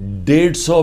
150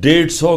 150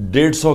150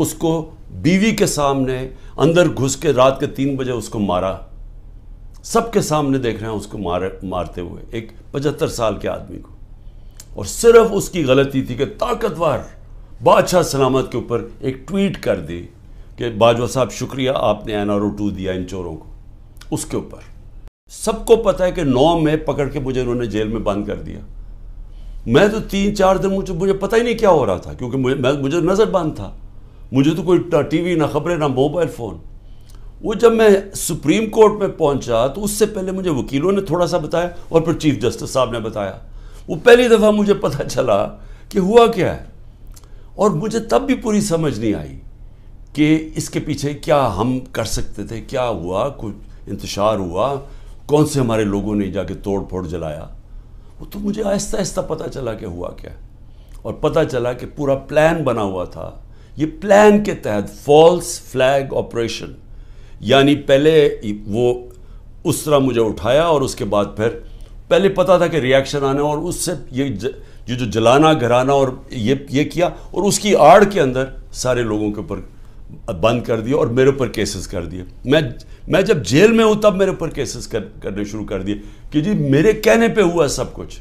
اس کو بیوی کے سامنے اندر گھس کے رات کے 3 بجے اس کو مارا، سب کے سامنے دیکھ رہے ہیں اس کو مارتے ہوئے، ایک 75 سال کے آدمی کو، اور صرف اس کی غلطی تھی کہ طاقتور بادشاہ سلامت کے اوپر ایک ٹویٹ کر دی کہ باجوہ صاحب شکریہ آپ نے NRO 2 دیا ان چوروں کو. اس کے اوپر سب کو پتہ ہے کہ 9 میں پکڑ کے مجھے انہوں نے جیل میں بند کر دیا. میں تو 3-4 دن مجھے پتہ ہی نہیں کیا ہو رہا تھا، کیونکہ مجھے نظر بند تھا، مجھے تو کوئی ٹی وی نہ خبریں نہ موبائل فون. وہ جب میں سپریم کورٹ میں پہنچا تو اس سے پہلے مجھے وکیلوں نے تھوڑا سا بتایا اور پھر چیف جسٹس صاحب نے بتایا. وہ پہلی دفعہ مجھے پتہ چلا کہ ہوا کیا ہے، اور مجھے تب بھی پوری سمجھ نہیں آئی کہ اس کے پیچھے کیا ہم کر سکتے تھے، کیا ہوا، کچھ انتشار ہوا، کون سے ہمارے لوگوں نے جا کے توڑ پھوڑ جلایا. وہ تو مجھے آہستہ آہستہ پتہ چلا کہ ہوا کیا، اور پتہ چلا کہ پورا پلان بنا ہوا تھا. یہ پلان کے تحت فالس فلیگ آپریشن، یعنی پہلے وہ اس طرح مجھے اٹھایا اور اس کے بعد پھر پہلے پتہ تھا کہ ریاکشن آنا، اور اس سے یہ جو جلانا گھرانا اور یہ کیا، اور اس کی آڑ کے اندر سارے لوگوں کے اوپر بند کر دیا اور میرے اوپر کیسز کر دیے. میں جب جیل میں ہوں تب میرے اوپر کیسز کرنے شروع کر دیے کہ جی میرے کہنے پہ ہوا سب کچھ.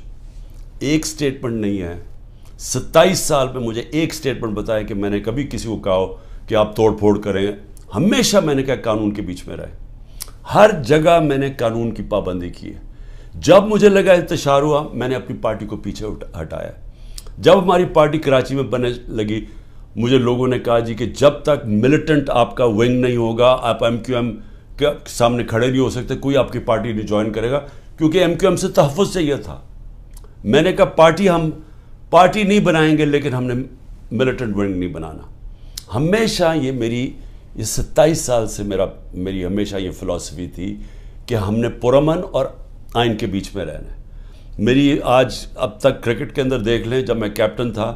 ایک سٹیٹمنٹ نہیں ہے، 27 سال میں مجھے ایک سٹیٹمنٹ بتایا کہ میں نے کبھی کسی کو کہا ہو کہ آپ توڑ پھوڑ کریں. ہمیشہ میں نے کہا قانون کے بیچ میں رہے، ہر جگہ میں نے قانون کی پابندی کی ہے. جب مجھے لگا انتشار ہوا میں نے اپنی پارٹی کو پیچھے ہٹایا. جب ہماری پارٹی کراچی میں بننے لگی مجھے لوگوں نے کہا جی کہ جب تک ملیٹنٹ آپ کا ونگ نہیں ہوگا آپ MQM کے سامنے کھڑے نہیں ہو سکتے، کوئی آپ کی پارٹی نہیں جوائن کرے گا، کیونکہ MQM سے تحفظ چاہیے تھا. میں نے کہا ہم پارٹی نہیں بنائیں گے لیکن ہم نے ملیٹنٹ ونگ نہیں بنانا. ہمیشہ یہ 27 سال سے میری ہمیشہ یہ فلسفی تھی کہ ہم نے پرامن اور آئین کے بیچ میں رہنا ہے. میری آج اب تک کرکٹ کے اندر دیکھ لیں، جب میں کیپٹن تھا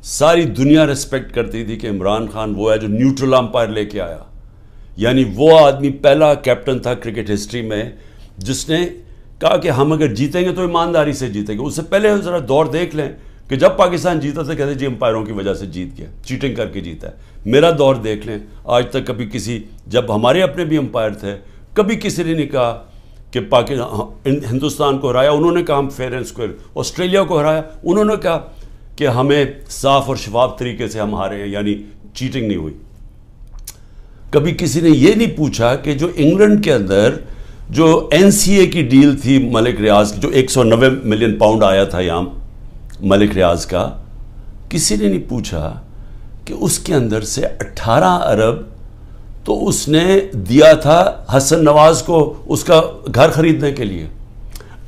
ساری دنیا ریسپیکٹ کرتی تھی کہ عمران خان وہ ہے جو نیوٹرل امپائر لے کے آیا. یعنی وہ آدمی پہلا کیپٹن تھا کرکٹ ہسٹری میں جس نے کہا کہ ہم اگر جیتیں گے تو ایمانداری سے جیتیں گے. اس سے پہلے ذرا دور دیکھ لیں کہ جب پاکستان جیتا تھا کہتے جی امپائروں کی وجہ سے جیت گیا، چیٹنگ کر کے جیتا ہے. میرا دور دیکھ لیں، آج تک کبھی جب ہمارے اپنے بھی امپائر تھے کبھی کسی نے نہیں کہا کہ ہندوستان کو ہرایا انہوں نے کہا ہم فیئر اینڈ اسکوئر، آسٹریلیا کو ہرایا انہوں نے کہا کہ ہمیں صاف اور شفاف طریقے سے ہم ہارے ہیں، یعنی چیٹنگ نہیں ہوئی. کبھی کسی نے یہ نہیں پوچھا کہ جو انگلینڈ کے اندر جو NCA کی ڈیل تھی ملک ریاض کی، جو 190 ملین پاؤنڈ آیا تھا یہاں ملک ریاض کا، کسی نے نہیں پوچھا کہ اس کے اندر سے 18 ارب تو اس نے دیا تھا حسن نواز کو اس کا گھر خریدنے کے لیے.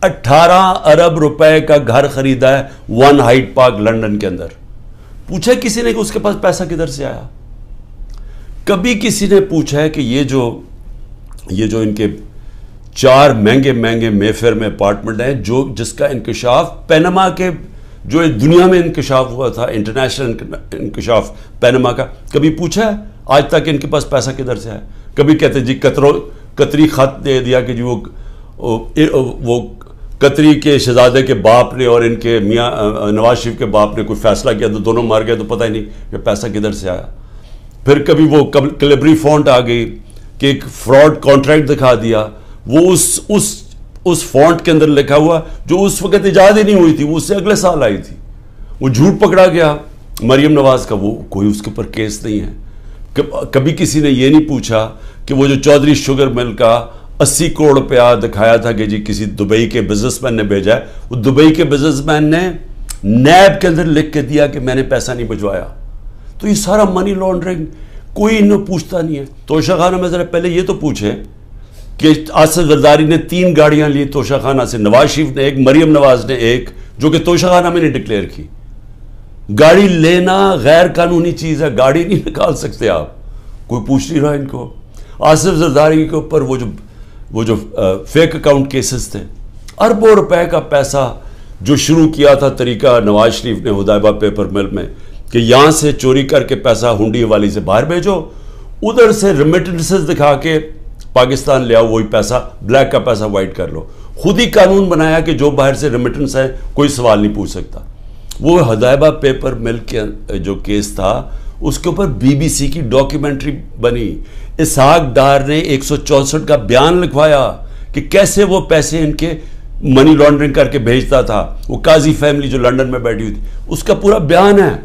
18 ارب روپے کا گھر خریدا ہے 1 ہائیڈ پارک لندن کے اندر. پوچھا کسی نے کہ اس کے پاس پیسہ کدھر سے آیا؟ کبھی کسی نے پوچھا ہے کہ یہ جو ان کے 4 مہنگے مے فیئر میں اپارٹمنٹ ہیں جس کا انکشاف پینما کے جو دنیا میں انکشاف ہوا تھا، انٹرنیشنل انکشاف پینما کا، کبھی پوچھا ہے آج تک ان کے پاس پیسہ کدھر سے ہے؟ کبھی کہتے جی قطری خط دے دیا کہ جی وہ قطری کے شہزادے کے باپ نے اور ان کے میاں نواز شریف کے باپ نے کوئی فیصلہ کیا تو دونوں مار گئے، تو پتہ ہی نہیں کہ پیسہ کدھر سے آیا. پھر کبھی وہ کلیبری فونٹ آ گئی کہ ایک فراڈ کانٹریکٹ دکھا دیا، وہ اس فونٹ کے اندر لکھا ہوا جو اس وقت ایجاد ہی نہیں ہوئی تھی، وہ اس سے اگلے سال آئی تھی. وہ جھوٹ پکڑا گیا مریم نواز کا، وہ کوئی اس کے اوپر کیس نہیں ہے. کبھی کسی نے یہ نہیں پوچھا کہ وہ جو چودھری شوگر مل کا 80 کروڑ روپیہ دکھایا تھا کہ جی کسی دبئی کے بزنس مین نے بھیجا ہے، وہ دبئی کے بزنس مین نے نیب کے اندر لکھ کے دیا کہ میں نے پیسہ نہیں بھجوایا. تو یہ سارا منی لانڈرنگ کوئی انہیں پوچھتا نہیں ہے. توشہ خانہ میں ذرا پہلے یہ تو پوچھے کہ آصف زرداری نے 3 گاڑیاں لی توشہ خانہ سے، نواز شریف نے ایک، مریم نواز نے ایک، جو کہ توشہ خانہ میں نے ڈکلیئر کی. گاڑی لینا غیر قانونی چیز ہے، گاڑی نہیں نکال سکتے آپ، کوئی پوچھ نہیں رہا ان کو. آصف زرداری کے اوپر وہ جو فیک اکاؤنٹ کیسز تھے، اربوں روپے کا پیسہ جو شروع کیا تھا طریقہ نواز شریف نے ہدایبہ پیپر مل میں کہ یہاں سے چوری کر کے پیسہ ہنڈی والی سے باہر بھیجو، ادھر سے ریمیٹنسز دکھا کے پاکستان لے آؤ، وہی پیسہ بلیک کا پیسہ وائٹ کر لو. خود ہی قانون بنایا کہ جو باہر سے ریمیٹنس ہے کوئی سوال نہیں پوچھ سکتا. وہ ہدایبہ پیپر مل کے جو کیس تھا اس کے اوپر BBC کی ڈاکیومنٹری بنی. اسحاق ڈار نے 164 کا بیان لکھوایا کہ کیسے وہ پیسے ان کے منی لانڈرنگ کر کے بھیجتا تھا. وہ قاضی فیملی جو لنڈن میں بیٹھی ہوئی تھی, اس کا پورا بیان ہے.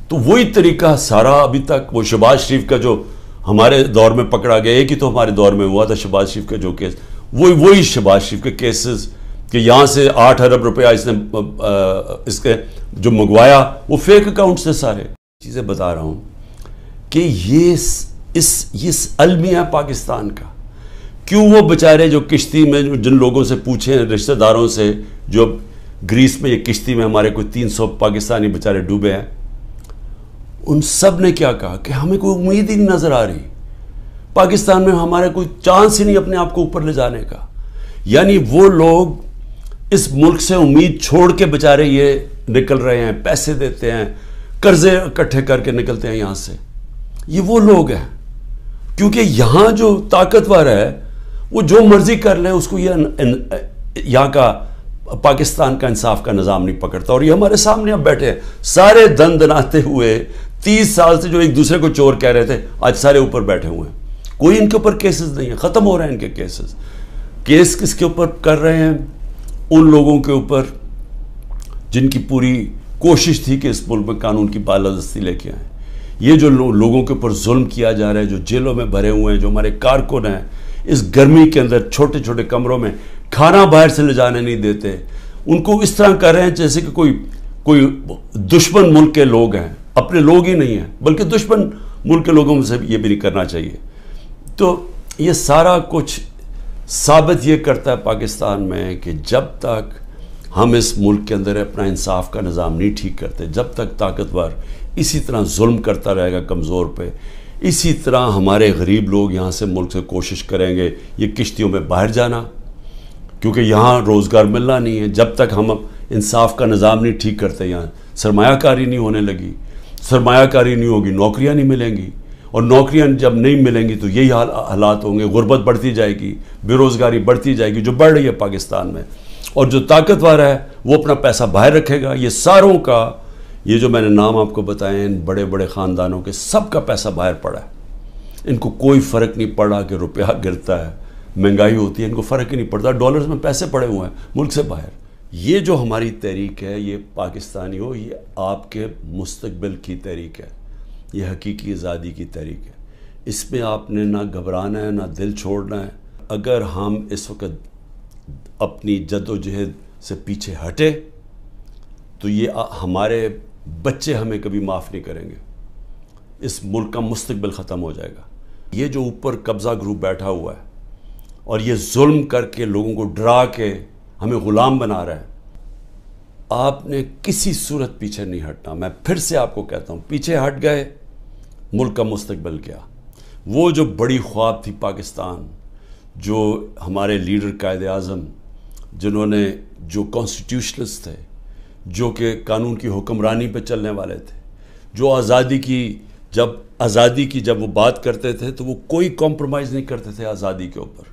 تو وہی طریقہ سارا ابھی تک, وہ شہباز شریف کا جو ہمارے دور میں پکڑا گیا, ایک ہی تو ہمارے دور میں ہوا تھا شہباز شریف کا جو کیس, وہی شہباز شریف کے کیسز کہ یہاں سے 8 ارب روپیہ اس کے جو منگوایا وہ فیک اکاؤنٹ سے سارے. چیزیں بتا رہا ہوں کہ یہ المیہ پاکستان کا. کیوں وہ بیچارے جو کشتی میں جن لوگوں سے پوچھیں رشتہ داروں سے, جو گریس میں یہ کشتی میں ہمارے کوئی 300 پاکستانی بیچارے ڈوبے ہیں, ان سب نے کیا کہا کہ ہمیں کوئی امید ہی نہیں نظر آ رہی, پاکستان میں ہمارے کوئی چانس ہی نہیں اپنے آپ کو اوپر لے جانے کا. یعنی وہ لوگ اس ملک سے امید چھوڑ کے بیچارے یہ نکل رہے ہیں, پیسے دیتے ہیں, قرضے اکٹھے کر کے نکلتے ہیں یہاں سے. یہ وہ لوگ ہیں, کیونکہ یہاں جو طاقتور ہے وہ جو مرضی کر لے, اس کو یہاں کا پاکستان کا انصاف کا نظام نہیں پکڑتا. اور یہ ہمارے سامنے اب بیٹھے ہیں سارے دن دناتے ہوئے, 30 سال سے جو ایک دوسرے کو چور کہہ رہے تھے, آج سارے اوپر بیٹھے ہوئے ہیں. کوئی ان کے اوپر کیسز نہیں ہیں, ختم ہو رہے ہیں ان کے کیسز. کیس کس کے اوپر کر رہے ہیں؟ ان لوگوں کے اوپر جن کی پوری کوشش تھی کہ اس ملک میں قانون کی بالادستی لے کے آئیں. یہ جو لوگوں کے اوپر ظلم کیا جا رہا ہے, جو جیلوں میں بھرے ہوئے ہیں, جو ہمارے کارکن ہیں, اس گرمی کے اندر چھوٹے چھوٹے کمروں میں کھانا باہر سے لے جانے نہیں دیتے, ان کو اس طرح کر رہے ہیں جیسے کہ کوئی دشمن ملک کے لوگ ہیں, اپنے لوگ ہی نہیں ہیں, بلکہ دشمن ملک کے لوگوں سے یہ بھی نہیں کرنا چاہیے. تو یہ سارا کچھ ثابت یہ کرتا ہے پاکستان میں کہ جب تک ہم اس ملک کے اندر اپنا انصاف کا نظام نہیں ٹھیک کرتے, جب تک طاقتور اسی طرح ظلم کرتا رہے گا کمزور پہ, اسی طرح ہمارے غریب لوگ یہاں سے ملک سے کوشش کریں گے یہ کشتیوں میں باہر جانا, کیونکہ یہاں روزگار ملنا نہیں ہے. جب تک ہم انصاف کا نظام نہیں ٹھیک کرتے, یہاں سرمایہ کاری نہیں ہونے لگی, سرمایہ کاری نہیں ہوگی, نوکریاں نہیں ملیں گی, اور نوکریاں جب نہیں ملیں گی تو یہی حالات ہوں گے, غربت بڑھتی جائے گی, بے روزگاری بڑھتی جائے گی, جو بڑھ رہی ہے پاکستان میں. اور جو طاقتور ہے وہ اپنا پیسہ باہر رکھے گا. یہ ساروں کا, یہ جو میں نے نام آپ کو بتائے ان بڑے بڑے خاندانوں کے, سب کا پیسہ باہر پڑا ہے. ان کو کوئی فرق نہیں پڑا کہ روپیہ گرتا ہے, مہنگائی ہوتی ہے, ان کو فرق ہی نہیں پڑتا. ڈالرز میں پیسے پڑے ہوئے ہیں ملک سے باہر. یہ جو ہماری تحریک ہے, یہ پاکستانیوں, یہ آپ کے مستقبل کی تحریک ہے, یہ حقیقی آزادی کی تحریک ہے. اس میں آپ نے نہ گھبرانا ہے, نہ دل چھوڑنا ہے. اگر ہم اس وقت اپنی جد و جہد سے پیچھے ہٹے تو یہ ہمارے بچے ہمیں کبھی معاف نہیں کریں گے. اس ملک کا مستقبل ختم ہو جائے گا. یہ جو اوپر قبضہ گروپ بیٹھا ہوا ہے اور یہ ظلم کر کے لوگوں کو ڈرا کے ہمیں غلام بنا رہا ہے, آپ نے کسی صورت پیچھے نہیں ہٹنا. میں پھر سے آپ کو کہتا ہوں, پیچھے ہٹ گئے, ملک کا مستقبل کیا؟ وہ جو بڑی خواب تھی پاکستان, جو ہمارے لیڈر قائد اعظم, جنہوں نے, جو کانسٹیٹیوشنلسٹ تھے, جو کہ قانون کی حکمرانی پہ چلنے والے تھے, جو آزادی کی جب وہ بات کرتے تھے تو وہ کوئی کمپرومائز نہیں کرتے تھے آزادی کے اوپر.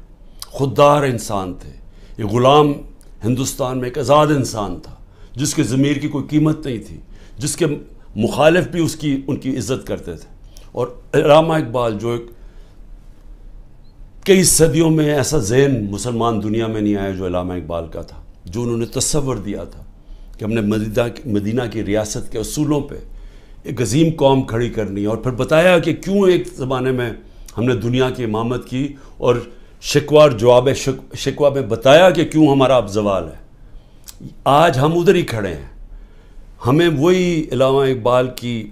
خوددار انسان تھے. یہ غلام ہندوستان میں ایک آزاد انسان تھا جس کے ضمیر کی کوئی قیمت نہیں تھی, جس کے مخالف بھی ان کی عزت کرتے تھے. اور علامہ اقبال, جو ایک کئی صدیوں میں ایسا ذہن مسلمان دنیا میں نہیں آیا جو علامہ اقبال کا تھا, جو انہوں نے تصور دیا تھا کہ ہم نے مدینہ کی ریاست کے اصولوں پہ ایک عظیم قوم کھڑی کرنی ہے, اور پھر بتایا کہ کیوں ایک زمانے میں ہم نے دنیا کی امامت کی, اور شکوہ اور جواب شکوہ میں بتایا کہ کیوں ہمارا اب زوال ہے. آج ہم ادھر ہی کھڑے ہیں. ہمیں وہی علامہ اقبال کی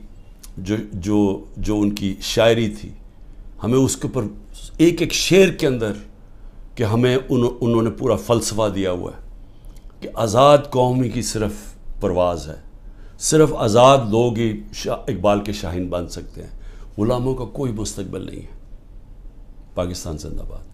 جو ان کی شاعری تھی, ہمیں اس کے اوپر ایک ایک شعر کے اندر کہ ہمیں انہوں نے پورا فلسفہ دیا ہوا ہے کہ آزاد قوم ہی کی صرف پرواز ہے, صرف آزاد لوگ ہی اقبال کے شاہین بن سکتے ہیں, غلاموں کا کوئی مستقبل نہیں ہے. پاکستان زندہ باد.